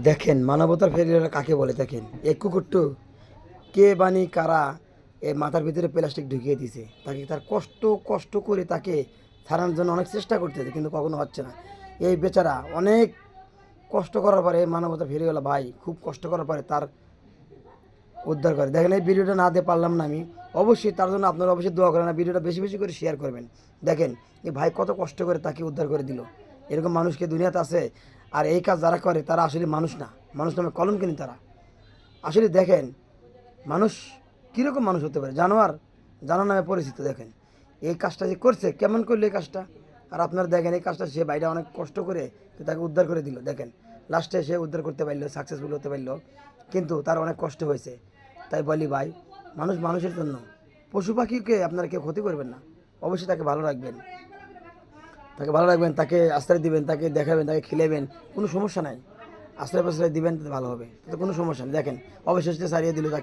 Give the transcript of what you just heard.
দেখেন মানবতার ফেরিওয়ালা কাকে বলে দেখেন এই কুকুরটু কে বানি কারা এর মাথার ভিতরে প্লাস্টিক ঢুকিয়ে দিছে তাকে তার কষ্ট কষ্ট করে তাকে ছাড়ানোর জন্য অনেক চেষ্টা করতেছে কিন্তু কখনো হচ্ছে না। এই বেচারা অনেক কষ্ট করার পরে মানবতার ফেরিওয়ালা ভাই খুব কষ্ট করার পরে তার উদ্ধার করে। দেখেন এই ভিডিওটা না দিয়ে পারলাম না আমি, অবশ্যই তার জন্য আপনারা অবশ্যই দোয়া করেন, আর ভিডিওটা বেশি বেশি করে শেয়ার করবেন। দেখেন এই ভাই কত কষ্ট করে তাকে উদ্ধার করে দিল। এরকম মানুষকে দুনিয়াতে আছে? আর এই কাজ যারা করে তারা আসলে মানুষ না, মানুষ নামে কলঙ্কিনী তারা। আসলে দেখেন মানুষ কীরকম মানুষ হতে পারে, জানোয়ার জানোয়ার নামে পরিচিত। দেখেন এই কাজটা যে করছে কেমন করলো এই কাজটা। আর আপনারা দেখেন এই কাজটা সে ভাইটা অনেক কষ্ট করে তাকে উদ্ধার করে দিল। দেখেন লাস্টে সে উদ্ধার করতে পারলো, সাকসেসফুল হতে পারলো, কিন্তু তার অনেক কষ্ট হয়েছে। তাই বলি ভাই, মানুষ মানুষের জন্য, পশু পাখিকে আপনারা কেউ ক্ষতি করবেন না, অবশ্যই তাকে ভালো রাখবেন, তাকে ভালো রাখবেন, তাকে আশ্রয় দিবেন, তাকে দেখাবেন, তাকে খেলেবেন, কোনো সমস্যা নাই। আশ্রয় প্রশ্রয় দিবেন, তাতে ভালো হবে, তাতে কোনো সমস্যা নেই। দেখেন অবশেষে ছাড়িয়ে দিল তাকে।